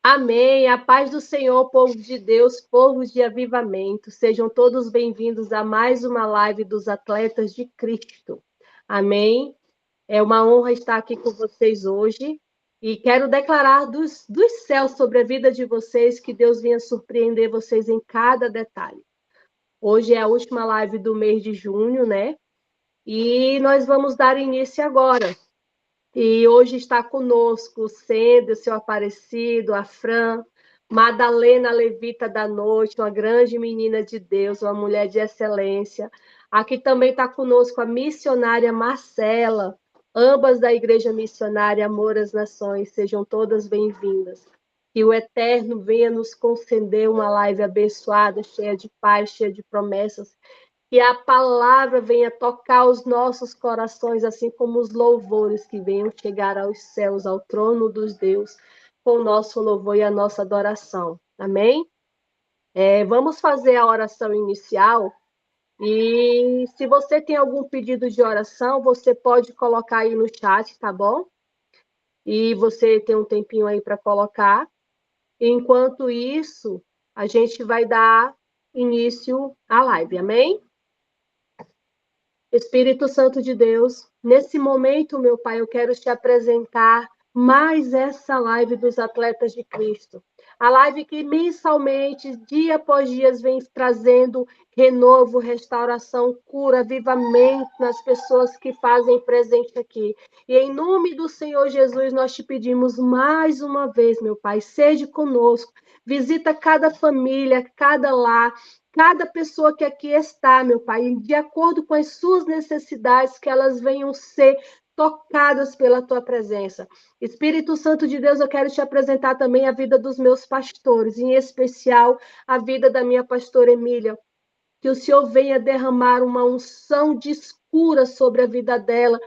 Amém. A paz do Senhor, povo de Deus, povo de avivamento. Sejam todos bem-vindos a mais uma live dos Atletas de Cristo. Amém. É uma honra estar aqui com vocês hoje. E quero declarar dos céus sobre a vida de vocês, que Deus venha surpreender vocês em cada detalhe. Hoje é a última live do mês de junho, né? E nós vamos dar início agora. E hoje está conosco o Sender, seu Aparecido, a Fran, Madalena Levita da Noite, uma grande menina de Deus, uma mulher de excelência. Aqui também está conosco a missionária Marcela, ambas da Igreja Missionária Amor às Nações. Sejam todas bem-vindas. Que o Eterno venha nos conceder uma live abençoada, cheia de paz, cheia de promessas, que a palavra venha tocar os nossos corações, assim como os louvores que venham chegar aos céus, ao trono dos Deus, com o nosso louvor e a nossa adoração. Amém? Vamos fazer a oração inicial. E se você tem algum pedido de oração, você pode colocar aí no chat, tá bom? E você tem um tempinho aí para colocar. Enquanto isso, a gente vai dar início à live, amém? Espírito Santo de Deus, nesse momento, meu Pai, eu quero te apresentar mais essa live dos Atletas de Cristo. A live que mensalmente, dia após dia, vem trazendo renovo, restauração, cura, avivamento nas pessoas que fazem presente aqui. E em nome do Senhor Jesus, nós te pedimos mais uma vez, meu Pai, seja conosco. Visita cada família, cada lar, cada pessoa que aqui está, meu Pai, de acordo com as suas necessidades, que elas venham ser tocadas pela tua presença. Espírito Santo de Deus, eu quero te apresentar também a vida dos meus pastores, em especial a vida da minha pastora Emília. Que o Senhor venha derramar uma unção de cura sobre a vida dela,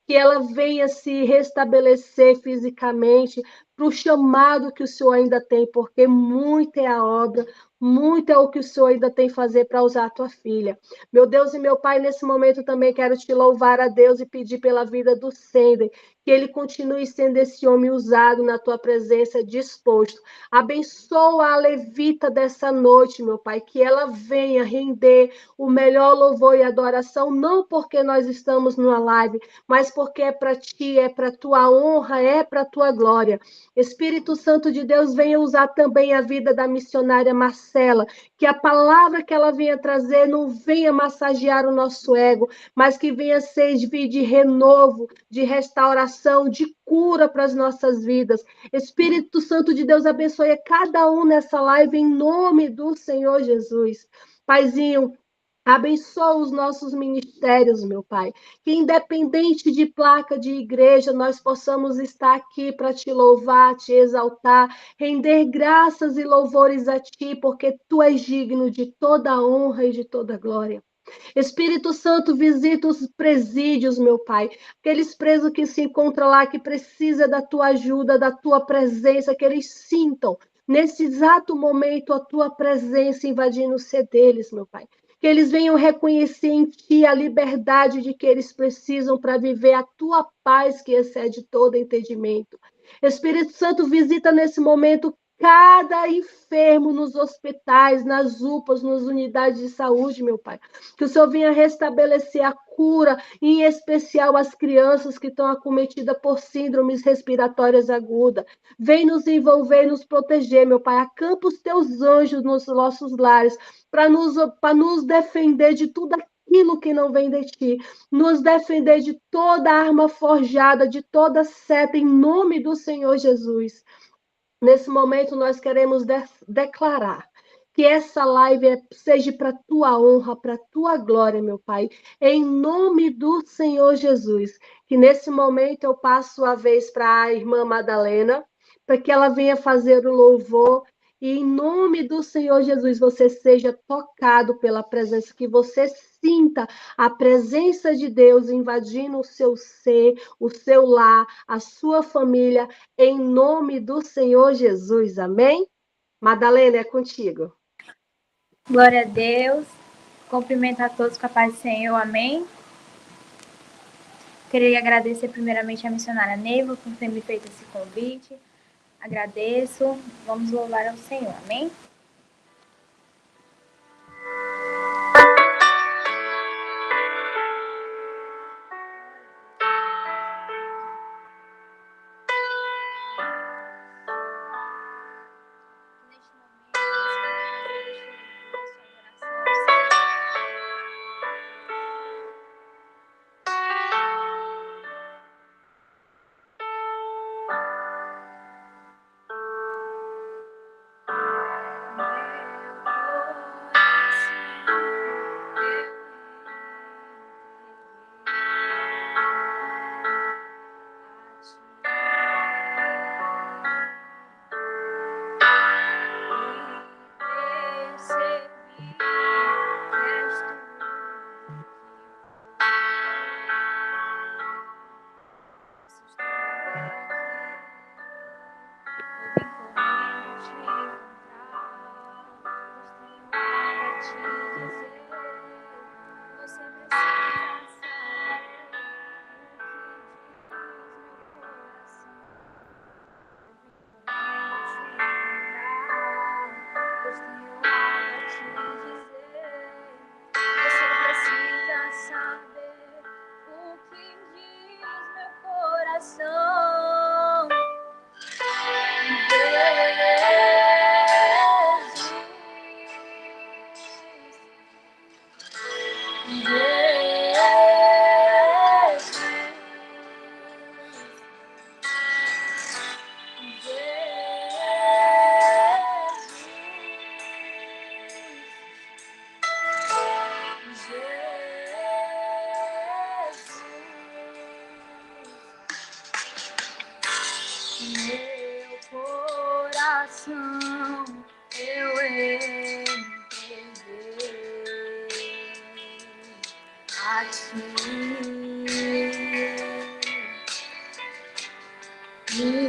que ela venha se restabelecer fisicamente para o chamado que o Senhor ainda tem, porque muita é a obra, muito é o que o Senhor ainda tem a fazer para usar a tua filha. Meu Deus e meu Pai, nesse momento também quero te louvar a Deus e pedir pela vida do Sender, que ele continue sendo esse homem usado na tua presença, disposto. Abençoa a levita dessa noite, meu Pai, que ela venha render o melhor louvor e adoração, não porque nós estamos numa live, mas porque é para ti, é para tua honra, é para tua glória. Espírito Santo de Deus, venha usar também a vida da missionária Marcela, que a palavra que ela venha trazer não venha massagear o nosso ego, mas que venha servir de renovo, de restauração, de cura para as nossas vidas. Espírito Santo de Deus, abençoe cada um nessa live em nome do Senhor Jesus. Paizinho, abençoa os nossos ministérios, meu Pai. Que independente de placa de igreja, nós possamos estar aqui para te louvar, te exaltar, render graças e louvores a ti, porque tu és digno de toda honra e de toda glória. Espírito Santo, visita os presídios, meu Pai. Aqueles presos que se encontram lá, que precisam da tua ajuda, da tua presença, que eles sintam nesse exato momento a tua presença invadindo o ser deles, meu Pai. Que eles venham reconhecer em ti a liberdade de que eles precisam para viver a tua paz que excede todo entendimento. Espírito Santo, visita nesse momento cada enfermo nos hospitais, nas UPAs, nas unidades de saúde, meu Pai. Que o Senhor venha restabelecer a cura, em especial as crianças que estão acometidas por síndromes respiratórias agudas. Vem nos envolver e nos proteger, meu Pai. Acampa os teus anjos nos nossos lares, para nos defender de tudo aquilo que não vem de ti, nos defender de toda arma forjada, de toda seta, em nome do Senhor Jesus. Nesse momento, nós queremos declarar que essa live seja para a tua honra, para a tua glória, meu Pai, em nome do Senhor Jesus. Que nesse momento eu passo a vez para a irmã Madalena, para que ela venha fazer o louvor. E em nome do Senhor Jesus, você seja tocado pela presença, que você sinta a presença de Deus invadindo o seu ser, o seu lar, a sua família, em nome do Senhor Jesus. Amém? Madalena, é contigo. Glória a Deus. Cumprimento a todos com a paz do Senhor. Amém. Queria agradecer primeiramente a missionária Neiva por ter me feito esse convite. agradeço. Vamos louvar ao Senhor. Amém?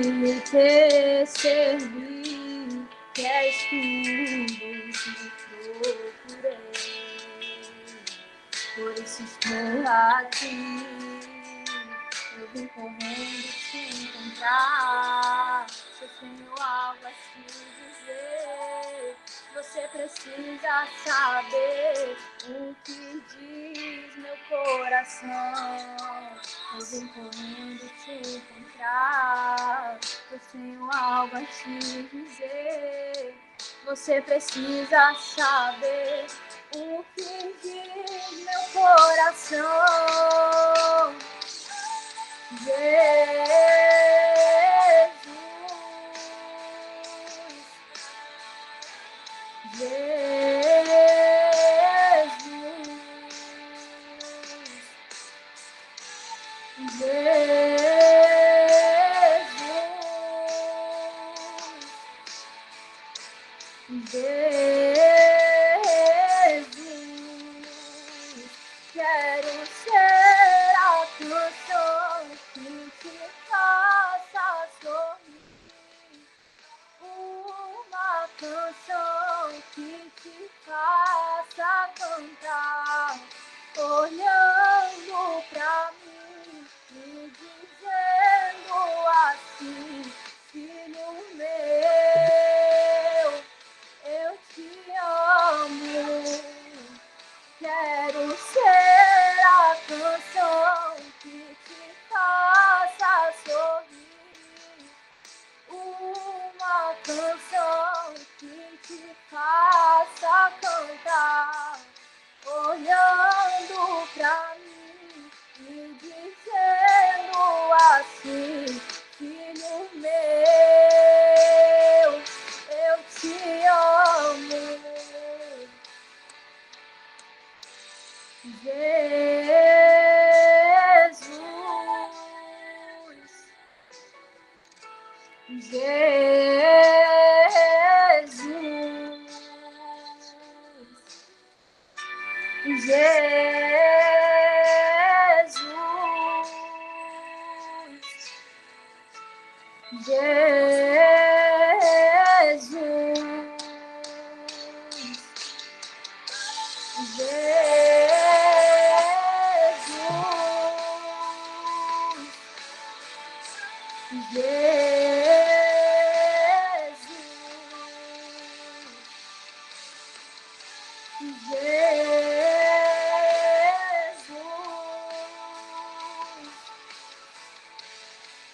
Me te servi, que és tudo que procurei. Por isso estou aqui, eu vim correndo te encontrar. Eu tenho algo a te dizer, você precisa saber o que diz meu coração. Eu vim correndo te encontrar, eu tenho algo a te dizer, você precisa saber o que diz meu coração. Quero ser a canção que te faça sorrir, uma canção que te faça cantar, olhando pra mim e dizendo assim: filho meu, eu te amo. Quero ser a canção que te faça sorrir, uma canção que te faça cantar, olhando pra mim e dizendo assim: filho meu, eu te amo.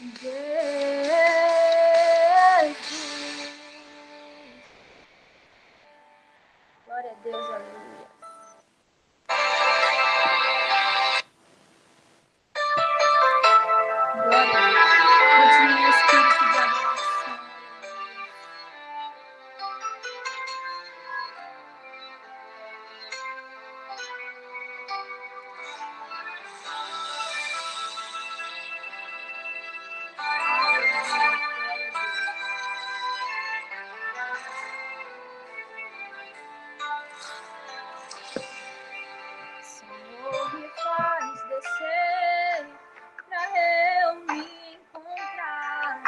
Jesus. Glória a Deus, aleluia. Glória a Deus. Continue espírito de adoração, aleluia. Senhor, me faz descer pra eu me encontrar,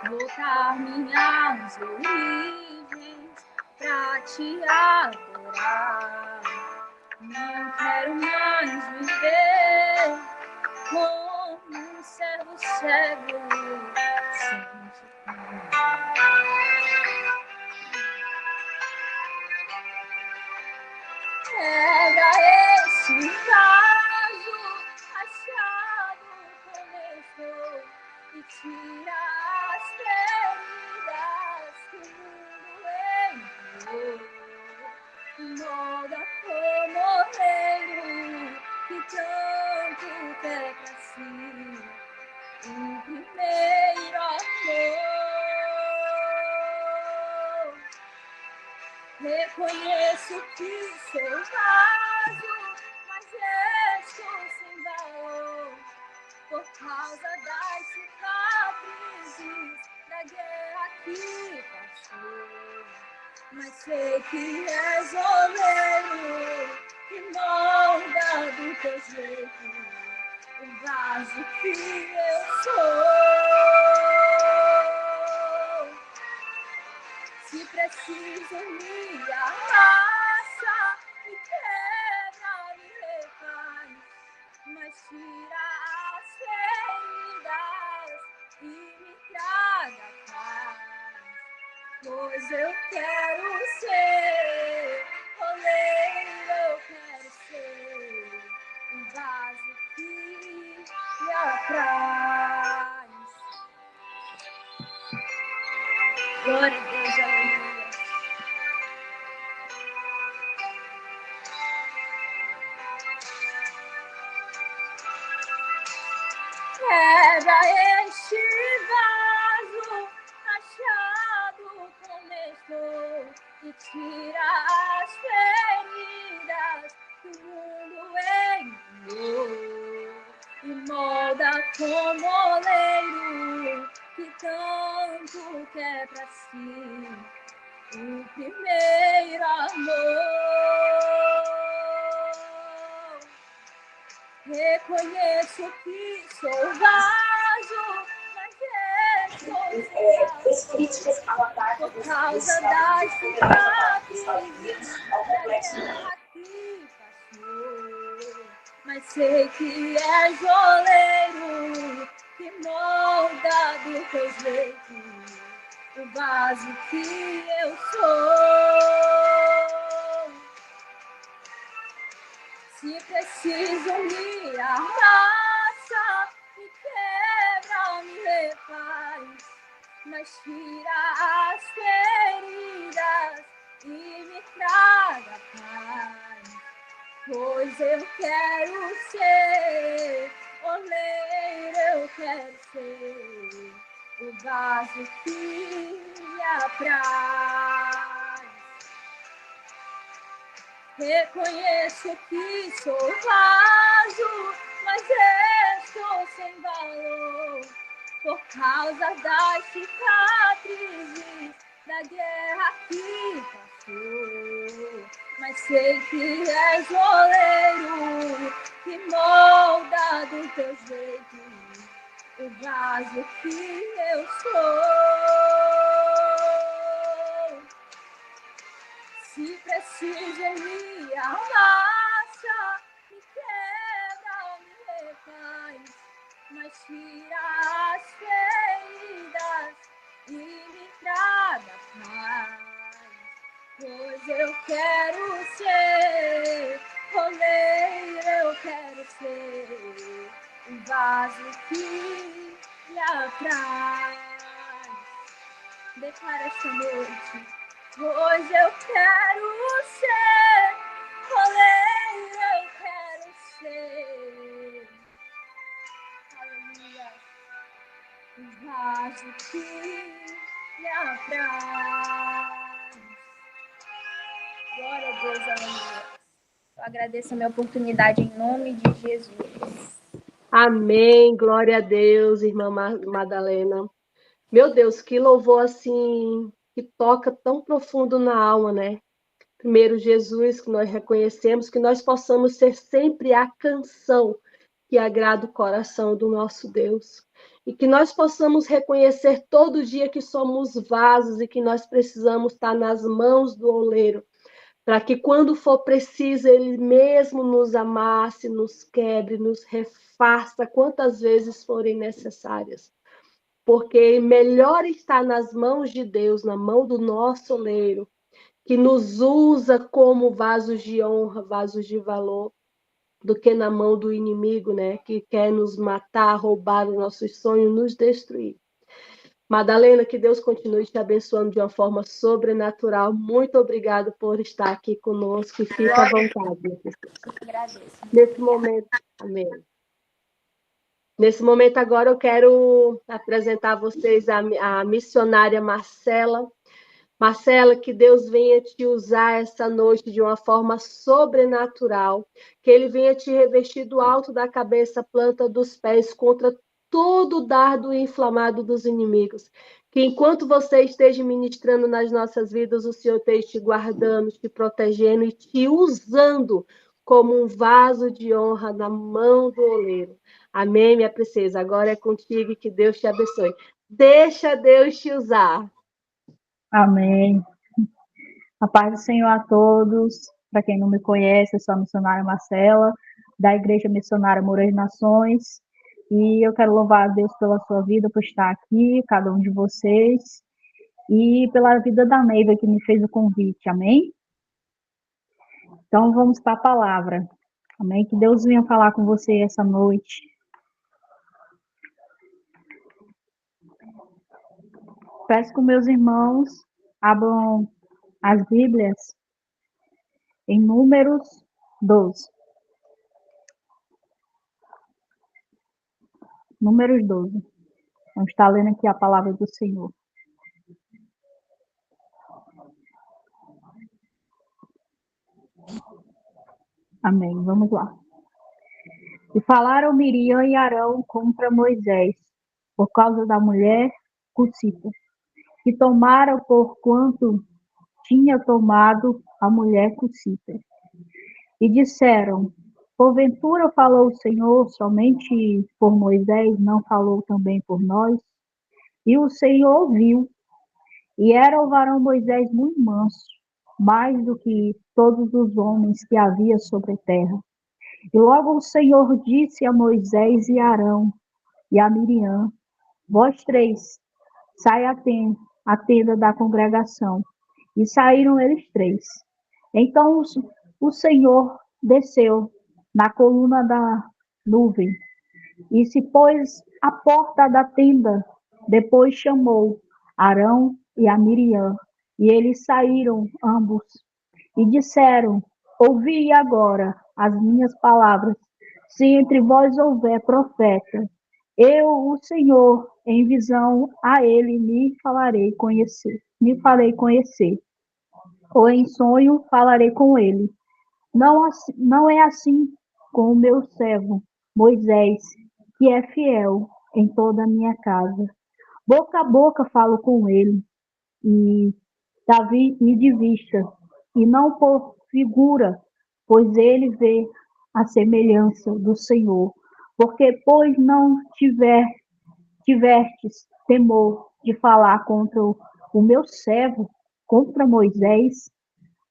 voltar minhas origens pra te adorar. Não quero mais viver como um servo cego, sem te Pega este vaso achado como eu sou e tira as feridas que o mundo enviou. Molda como oleiro que tanto quer pra si o primeiro amor. Reconheço que sou raso, mas estou sem valor por causa das cicatrizes da guerra que passou. Mas sei que és oleiro que molda do teu jeito o vaso que eu sou. Se preciso me amassa, me quebra, me refaz, mas tira as feridas e me traga paz. Pois eu quero ser oleiro, eu quero ser um vaso que me apraz. Glória a Deus, aleluia. Pega este vaso achado como estou e tira as feridas que o mundo enviou. E molda como oleiro que tanto quer pra si o primeiro amor. Reconheço que sou vaso, mas estou sem valor por causa das cicatrizes da guerra que passou. Mas sei que és oleiro que molda do teu jeito o vaso que eu sou. Se preciso me amassa, me quebra, me refaz, mas tira as feridas e me traga paz. Pois eu quero ser oleiro, eu quero ser o vaso que me apraz. Reconheço que sou vaso, mas estou sem valor por causa das cicatrizes da guerra que passou. Mas sei que és oleiro que molda do teu jeito o vaso que eu sou. Se preciso me amassa, me quebra, me refaz, mas tira as feridas e me traga paz. Pois eu quero ser oleiro, eu quero ser um vaso que me apraz. Declara esta noite. Hoje eu quero ser oleiro, eu quero ser. Aleluia. Um vaso que me apraz. Glória a Deus, aleluia. Eu agradeço a minha oportunidade em nome de Jesus. Amém, glória a Deus, irmã Madalena. Meu Deus, que louvor assim, que toca tão profundo na alma, né? Primeiro, Jesus, que nós reconhecemos, que nós possamos ser sempre a canção que agrada o coração do nosso Deus. E que nós possamos reconhecer todo dia que somos vasos e que nós precisamos estar nas mãos do oleiro, para que quando for preciso, Ele mesmo nos amasse, nos quebre, nos refaça quantas vezes forem necessárias. Porque melhor está nas mãos de Deus, na mão do nosso oleiro, que nos usa como vasos de honra, vasos de valor, do que na mão do inimigo, né? Que quer nos matar, roubar os nossos sonhos, nos destruir. Madalena, que Deus continue te abençoando de uma forma sobrenatural. Muito obrigado por estar aqui conosco e fica à vontade. Agradeço. Nesse momento, amém. Nesse momento agora eu quero apresentar a vocês a missionária Marcela. Marcela, que Deus venha te usar essa noite de uma forma sobrenatural, que Ele venha te revestir do alto da cabeça, planta dos pés, contra todo o dardo inflamado dos inimigos. Que enquanto você esteja ministrando nas nossas vidas, o Senhor esteja te guardando, te protegendo e te usando como um vaso de honra na mão do oleiro. Amém, minha princesa? Agora é contigo e que Deus te abençoe. Deixa Deus te usar. Amém. A paz do Senhor a todos. Para quem não me conhece, eu sou a missionária Marcela, da Igreja Missionária Moura das Nações. E eu quero louvar a Deus pela sua vida, por estar aqui, cada um de vocês. E pela vida da Neiva, que me fez o convite. Amém? Então, vamos para a palavra. Amém? Que Deus venha falar com você essa noite. Peço que meus irmãos abram as Bíblias em Números 12. Números 12. Vamos estar lendo aqui a palavra do Senhor. Amém. Vamos lá. E falaram Miriam e Arão contra Moisés, por causa da mulher cucita, que tomaram por quanto tinha tomado a mulher cucita. E disseram, porventura falou o Senhor somente por Moisés, não falou também por nós? E o Senhor ouviu, e era o varão Moisés muito manso, mais do que todos os homens que havia sobre a terra. E logo o Senhor disse a Moisés e a Arão e a Miriam, vós três, sai à tenda da congregação. E saíram eles três. Então o Senhor desceu na coluna da nuvem e se pôs à porta da tenda. Depois chamou Arão e a Miriam, e eles saíram ambos e disseram, ouvi agora as minhas palavras. Se entre vós houver profeta, eu, o Senhor, em visão a ele me farei conhecer, ou em sonho falarei com ele. Não é assim com o meu servo Moisés, que é fiel em toda a minha casa. Boca a boca falo com ele, e de vista, e não por figura, pois ele vê a semelhança do Senhor. Porque, pois não tivestes temor de falar contra o meu servo, contra Moisés,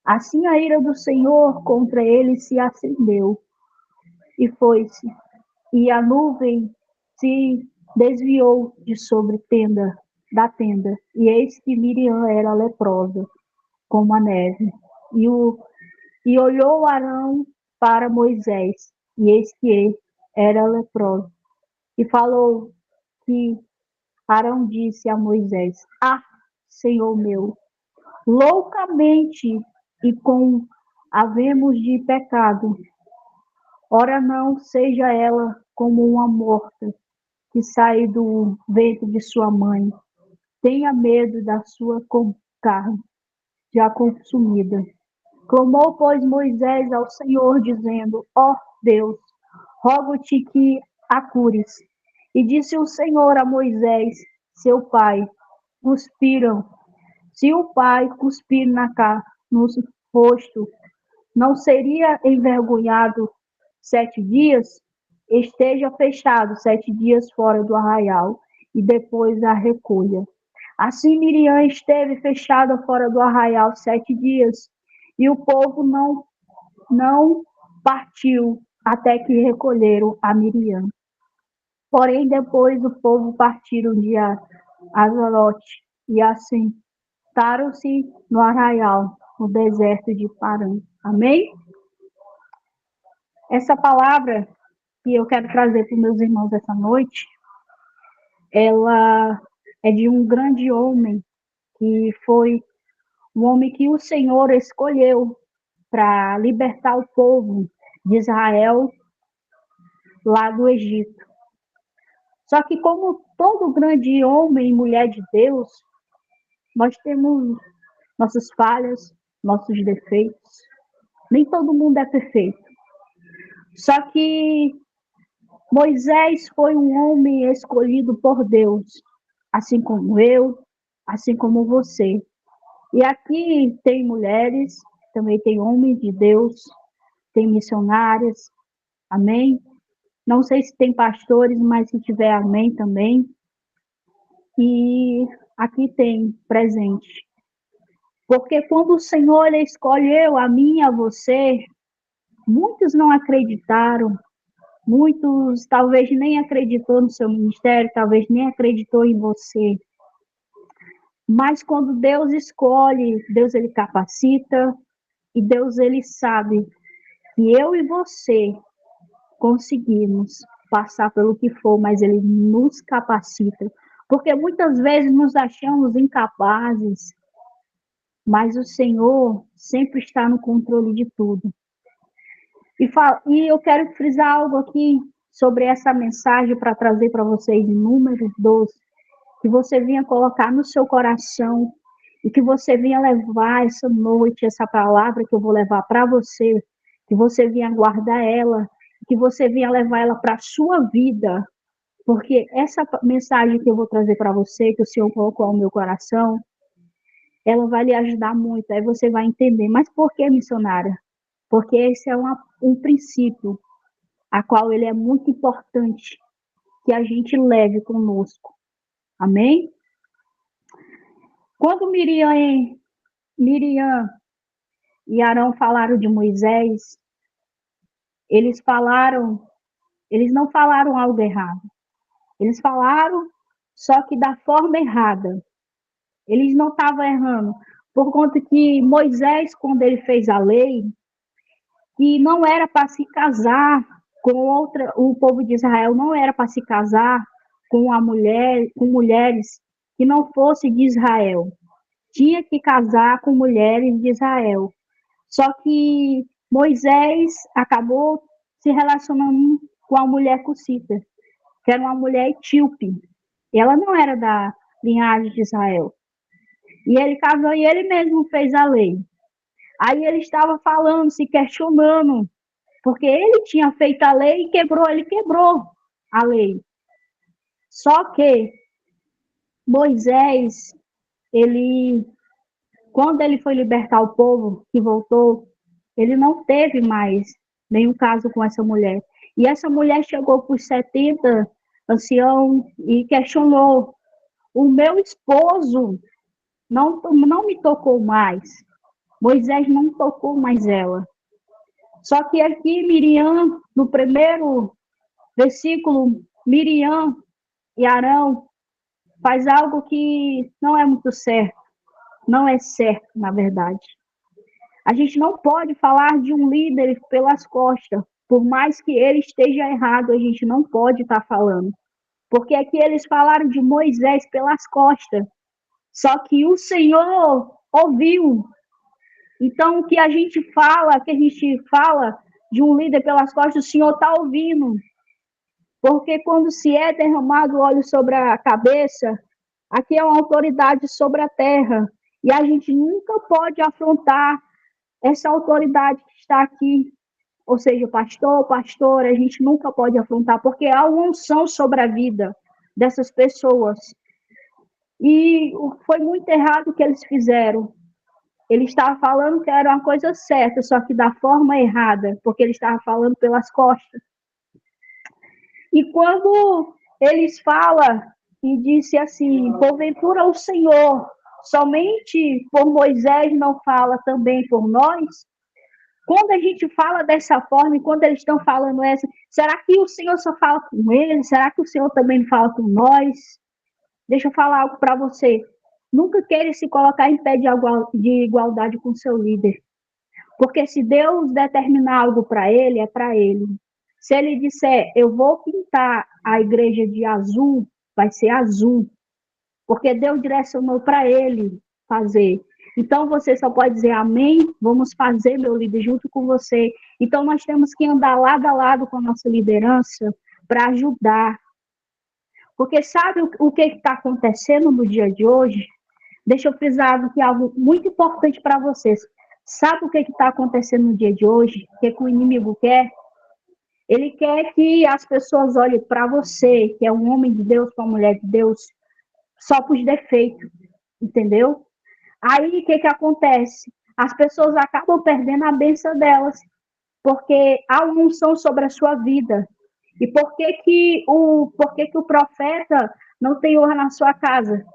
assim a ira do Senhor contra ele se acendeu, e foi-se, e a nuvem se desviou de sobre da tenda, e eis que Miriam era leprosa, como a neve. E olhou Arão para Moisés, e eis que ele era leproso. E falou que Arão disse a Moisés: Ah, Senhor meu, loucamente e com havemos de pecado, ora não seja ela como uma morta que sai do ventre de sua mãe. Tenha medo da sua carne já consumida. Clamou, pois, Moisés ao Senhor, dizendo: Ó Deus, rogo-te que a cures. E disse o Senhor a Moisés, seu pai: cuspiram. Se o pai cuspir no rosto, não seria envergonhado 7 dias? Esteja fechado 7 dias fora do arraial, e depois a recolha. Assim Miriam esteve fechada fora do arraial 7 dias, e o povo não partiu até que recolheram a Miriam. Porém, depois o povo partiram de Azarote e assentaram-se no arraial, no deserto de Parã. Amém? Essa palavra que eu quero trazer para os meus irmãos essa noite, ela é de um grande homem, que foi um homem que o Senhor escolheu para libertar o povo de Israel lá do Egito. Só que, como todo grande homem e mulher de Deus, nós temos nossas falhas, nossos defeitos. Nem todo mundo é perfeito. Só que Moisés foi um homem escolhido por Deus, assim como eu, assim como você. E aqui tem mulheres, também tem homens de Deus, tem missionárias, amém? Não sei se tem pastores, mas se tiver, amém também. E aqui tem presente. Porque quando o Senhor escolheu a mim e a você, muitos não acreditaram, muitos talvez nem acreditou no seu ministério, talvez nem acreditou em você. Mas quando Deus escolhe, Deus ele capacita, e Deus ele sabe que eu e você conseguimos passar pelo que for, mas ele nos capacita. Porque muitas vezes nos achamos incapazes, mas o Senhor sempre está no controle de tudo. E eu quero frisar algo aqui sobre essa mensagem para trazer para vocês em Números 12, que você vinha colocar no seu coração e que você vinha levar essa noite, essa palavra que eu vou levar para você, que você vinha guardar ela, que você vinha levar ela para a sua vida, porque essa mensagem que eu vou trazer para você, que o Senhor colocou no meu coração, ela vai lhe ajudar muito, aí você vai entender. Mas por que, missionária? Porque esse é um princípio, a qual ele é muito importante que a gente leve conosco. Amém? Quando Miriam e Arão falaram de Moisés, eles não falaram algo errado. Eles falaram, só que da forma errada. Eles não estavam errando. Por conta que Moisés, quando ele fez a lei, que não era para se casar com outra, o povo de Israel não era para se casar com mulheres que não fossem de Israel. Tinha que casar com mulheres de Israel. Só que Moisés acabou se relacionando com a mulher cussita, que era uma mulher etíope. Ela não era da linhagem de Israel. E ele casou e ele mesmo fez a lei. Aí ele estava falando, se questionando, porque ele tinha feito a lei e ele quebrou a lei. Só que Moisés, quando ele foi libertar o povo, que voltou, ele não teve mais nenhum caso com essa mulher. E essa mulher chegou por 70 anciãos e questionou: o meu esposo não me tocou mais. Moisés não tocou mais ela. Só que aqui Miriam, no primeiro versículo, Miriam e Arão faz algo que não é muito certo. Não é certo, na verdade. A gente não pode falar de um líder pelas costas. Por mais que ele esteja errado, a gente não pode estar falando. Porque aqui eles falaram de Moisés pelas costas, só que o Senhor ouviu. Então, o que a gente fala de um líder pelas costas, o Senhor está ouvindo. Porque quando se é derramado óleo sobre a cabeça, aqui é uma autoridade sobre a terra. E a gente nunca pode afrontar essa autoridade que está aqui. Ou seja, pastor, pastora, a gente nunca pode afrontar, porque há uma unção sobre a vida dessas pessoas. E foi muito errado o que eles fizeram. Ele estava falando que era uma coisa certa, só que da forma errada, porque ele estava falando pelas costas. E quando eles falam e disse assim, porventura o Senhor, somente por Moisés não fala também por nós? Quando a gente fala dessa forma, e quando eles estão falando essa, será que o Senhor só fala com eles? Será que o Senhor também fala com nós? Deixa eu falar algo para você. Nunca queira se colocar em pé de igualdade com seu líder. Porque se Deus determinar algo para ele, é para ele. Se ele disser, eu vou pintar a igreja de azul, vai ser azul. Porque Deus direcionou para ele fazer. Então você só pode dizer amém, vamos fazer, meu líder, junto com você. Então nós temos que andar lado a lado com a nossa liderança para ajudar. Porque sabe o que está acontecendo no dia de hoje? Deixa eu frisar aqui algo muito importante para vocês. Sabe o que está acontecendo no dia de hoje? O que o inimigo quer? Ele quer que as pessoas olhem para você, que é um homem de Deus, uma mulher de Deus, só por defeito, entendeu? Aí o que acontece? As pessoas acabam perdendo a bênção delas, porque há uma unção sobre a sua vida. E por que o profeta não tem honra na sua casa?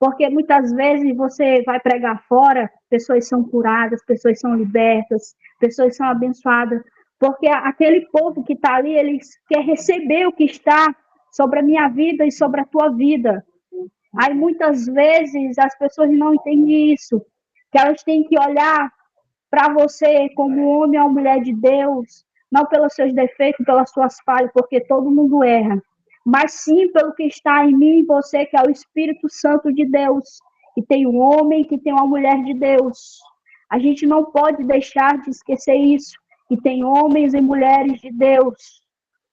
Porque muitas vezes você vai pregar fora, pessoas são curadas, pessoas são libertas, pessoas são abençoadas, porque aquele povo que está ali, eles quer receber o que está sobre a minha vida e sobre a tua vida. Aí muitas vezes as pessoas não entendem isso, que elas têm que olhar para você como homem ou mulher de Deus, não pelos seus defeitos, pelas suas falhas, porque todo mundo erra, mas sim pelo que está em mim e em você, que é o Espírito Santo de Deus, que tem um homem, que tem uma mulher de Deus. A gente não pode deixar de esquecer isso, que tem homens e mulheres de Deus.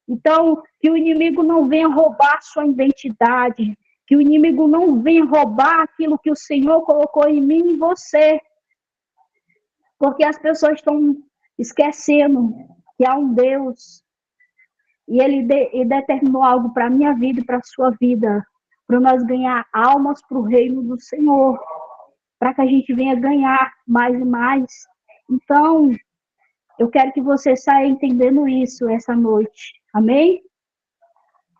Então, que o inimigo não venha roubar sua identidade, que o inimigo não venha roubar aquilo que o Senhor colocou em mim e em você. Porque as pessoas estão esquecendo que há um Deus e ele determinou algo para a minha vida e para a sua vida, para nós ganhar almas para o reino do Senhor, para que a gente venha ganhar mais e mais. Então, eu quero que você saia entendendo isso essa noite. Amém?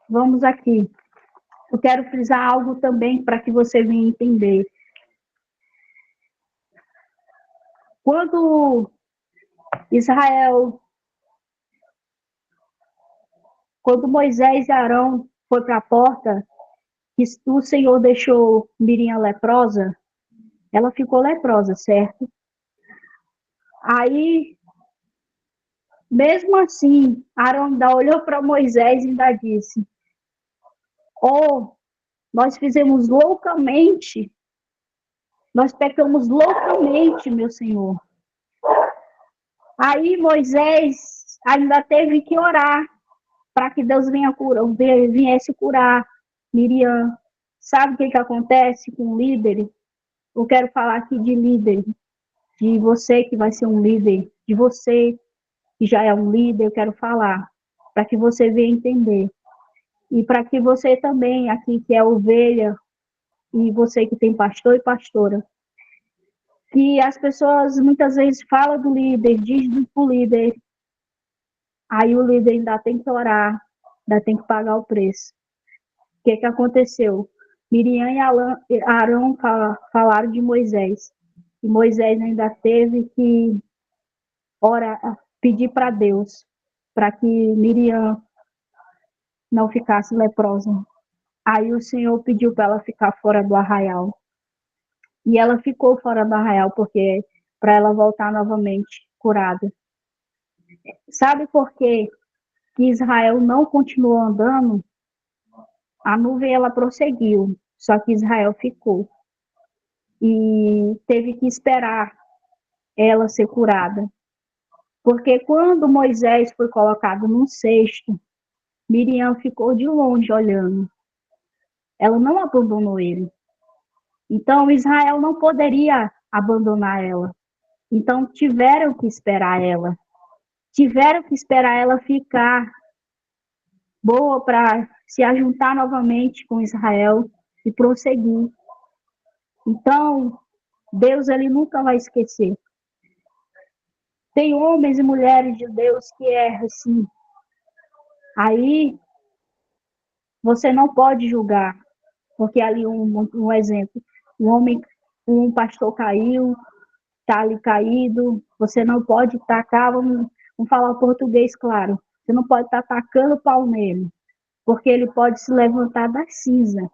Vamos aqui. Eu quero frisar algo também para que você venha entender. Quando Moisés e Arão foi para a porta, que o Senhor deixou Miriam leprosa, ela ficou leprosa, certo? Aí, mesmo assim, Arão ainda olhou para Moisés e ainda disse, nós fizemos loucamente, nós pecamos loucamente, meu Senhor. Aí Moisés ainda teve que orar para que Deus viesse curar Miriam. Sabe o que acontece com o líder? Eu quero falar aqui de líder, de você que vai ser um líder, de você que já é um líder, eu quero falar, para que você venha entender. E para que você também, aqui que é ovelha, e você que tem pastor e pastora, que as pessoas muitas vezes falam do líder, dizem pro líder, aí o líder ainda tem que orar, ainda tem que pagar o preço. O que aconteceu? Miriam e Arão falaram de Moisés. E Moisés ainda teve que pedir para Deus, para que Miriam não ficasse leprosa. Aí o Senhor pediu para ela ficar fora do arraial. E ela ficou fora do arraial, porque para ela voltar novamente curada. Sabe por quê que Israel não continuou andando? A nuvem ela prosseguiu, só que Israel ficou e teve que esperar ela ser curada. Porque quando Moisés foi colocado num cesto, Miriam ficou de longe olhando. Ela não abandonou ele. Então Israel não poderia abandonar ela. Então tiveram que esperar ela. Tiveram que esperar ela ficar boa para se ajuntar novamente com Israel e prosseguir. Então, Deus ele nunca vai esquecer. Tem homens e mulheres de Deus que erram, sim. Aí, você não pode julgar, porque ali um exemplo, um pastor caiu, está ali caído, você não pode tacar, vamos falar o português claro, você não pode estar tacando pau nele, porque ele pode se levantar da cinza.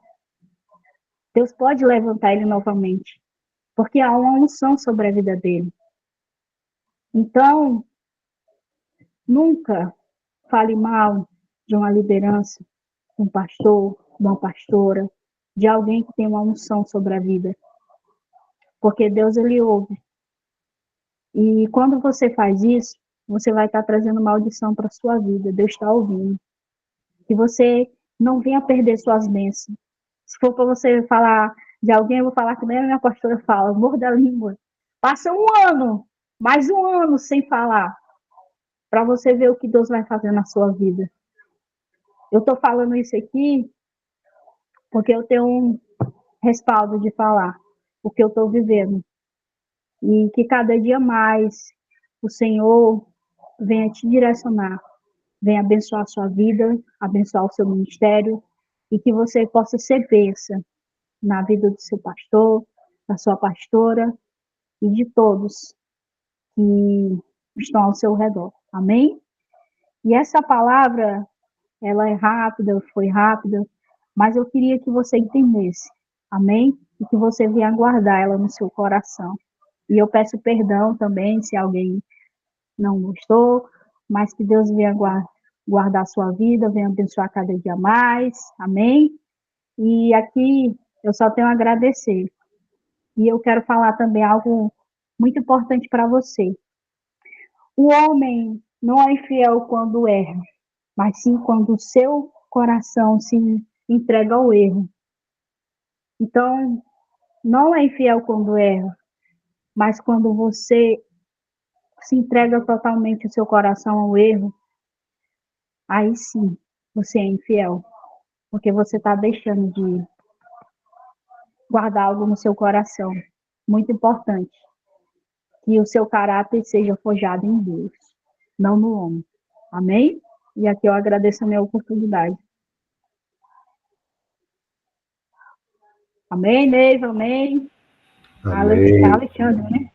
Deus pode levantar ele novamente, porque há uma unção sobre a vida dele. Então, nunca fale mal de uma liderança, de um pastor, de uma pastora, de alguém que tem uma unção sobre a vida. Porque Deus, ele ouve. E quando você faz isso, você vai estar trazendo maldição para a sua vida. Deus está ouvindo. Que você não venha perder suas bênçãos. Se for para você falar de alguém, eu vou falar que nem a minha pastora fala, morda a língua. Passa um ano, mais um ano sem falar, para você ver o que Deus vai fazer na sua vida. Eu estou falando isso aqui porque eu tenho um respaldo de falar o que eu estou vivendo. E que cada dia mais o Senhor venha te direcionar, venha abençoar a sua vida, abençoar o seu ministério, e que você possa ser bênção na vida do seu pastor, da sua pastora e de todos que estão ao seu redor. Amém? E essa palavra, ela é rápida, foi rápida, mas eu queria que você entendesse. Amém? E que você venha guardar ela no seu coração. E eu peço perdão também se alguém não gostou, mas que Deus venha guardar a sua vida, venha abençoar cada dia mais. Amém? E aqui eu só tenho a agradecer. E eu quero falar também algo muito importante para você. O homem não é infiel quando erra, mas sim quando o seu coração se entrega ao erro. Então, não é infiel quando erra, mas quando você se entrega totalmente o seu coração ao erro, aí sim você é infiel, porque você está deixando de guardar algo no seu coração. Muito importante, que o seu caráter seja forjado em Deus, não no homem. Amém? E aqui eu agradeço a minha oportunidade. Amém, Neiva? Amém? Amém. Alexandre, né?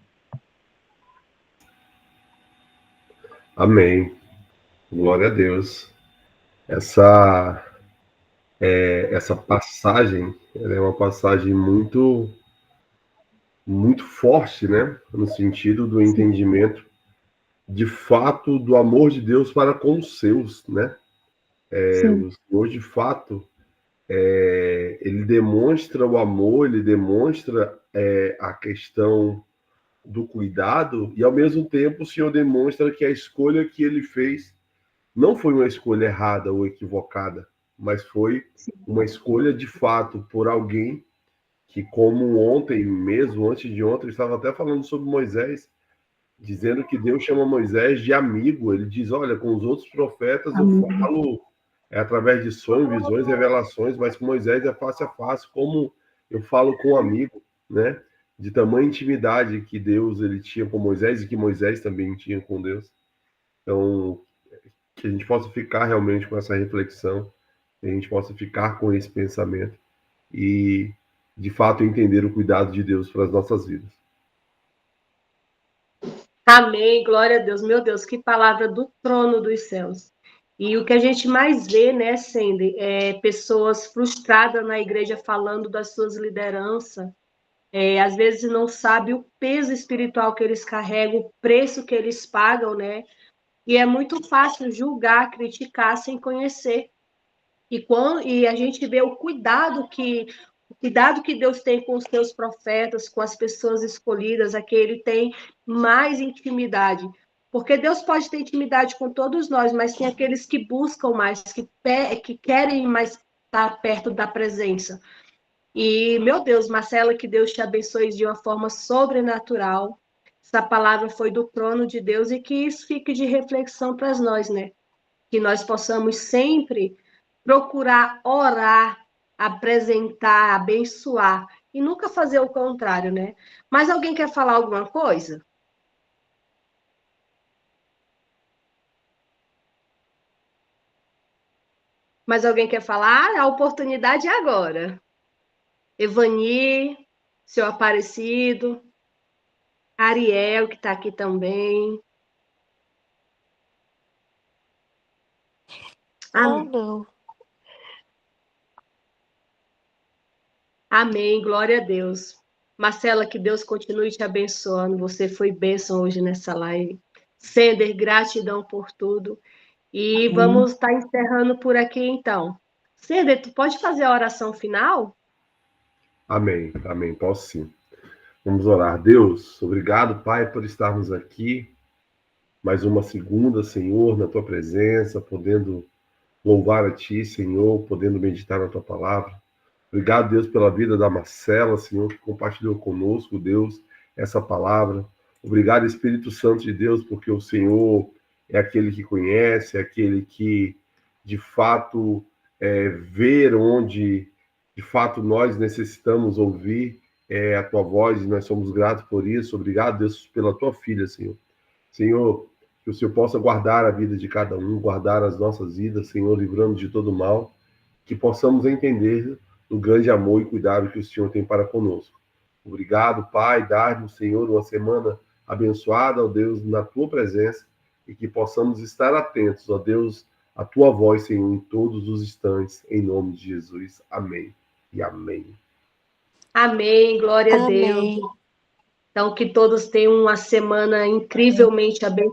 Amém. Glória a Deus. Essa passagem, ela é uma passagem muito forte, né? No sentido do entendimento, de fato, do amor de Deus para com os seus, né? O Senhor, de fato, ele demonstra o amor, ele demonstra a questão do cuidado, e ao mesmo tempo o Senhor demonstra que a escolha que ele fez não foi uma escolha errada ou equivocada, mas foi uma escolha de fato por alguém que, como ontem mesmo, antes de ontem, eu estava até falando sobre Moisés, dizendo que Deus chama Moisés de amigo. Ele diz, olha, com os outros profetas eu falo através de sonhos, visões, revelações, mas com Moisés é face a face, como eu falo com um amigo, né? De tamanha intimidade que Deus ele tinha com Moisés e que Moisés também tinha com Deus. Então, que a gente possa ficar realmente com essa reflexão, que a gente possa ficar com esse pensamento e, de fato, entender o cuidado de Deus para as nossas vidas. Amém, glória a Deus. Meu Deus, que palavra do trono dos céus. E o que a gente mais vê, né, Sandy, é pessoas frustradas na igreja falando das suas lideranças, às vezes não sabe o peso espiritual que eles carregam, o preço que eles pagam, né? E é muito fácil julgar, criticar sem conhecer. E a gente vê o cuidado que Deus tem com os seus profetas, com as pessoas escolhidas, a que ele tem mais intimidade. Porque Deus pode ter intimidade com todos nós, mas tem aqueles que buscam mais, que querem mais estar perto da presença. E, meu Deus, Marcela, que Deus te abençoe de uma forma sobrenatural. Essa palavra foi do trono de Deus e que isso fique de reflexão para nós, né? Que nós possamos sempre procurar orar, apresentar, abençoar e nunca fazer o contrário, né? Mas alguém quer falar alguma coisa? Mas alguém quer falar? A oportunidade é agora. Evani, seu Aparecido, Ariel, que está aqui também. Não. Amém, glória a Deus. Marcela, que Deus continue te abençoando. Você foi bênção hoje nessa live. Sender, gratidão por tudo. E Amém. vamos estar encerrando por aqui, então. Sender, tu pode fazer a oração final? Amém, amém, posso sim. Vamos orar. Deus, obrigado, Pai, por estarmos aqui mais uma segunda, Senhor, na Tua presença, podendo louvar a Ti, Senhor, podendo meditar na Tua palavra. Obrigado, Deus, pela vida da Marcela, Senhor, que compartilhou conosco, Deus, essa palavra. Obrigado, Espírito Santo de Deus, porque o Senhor é aquele que conhece, é aquele que, de fato, vê onde, de fato, nós necessitamos ouvir a Tua voz, e nós somos gratos por isso. Obrigado, Deus, pela Tua filha, Senhor. Senhor, que o Senhor possa guardar a vida de cada um, guardar as nossas vidas, Senhor, livrando de todo mal, que possamos entender o grande amor e cuidado que o Senhor tem para conosco. Obrigado, Pai, dar-nos, Senhor, uma semana abençoada, ó Deus, na Tua presença, e que possamos estar atentos, ó Deus, à Tua voz, Senhor, em todos os instantes, em nome de Jesus. Amém e amém. Amém, glória a Deus. Amém. Então, que todos tenham uma semana incrivelmente abençoada.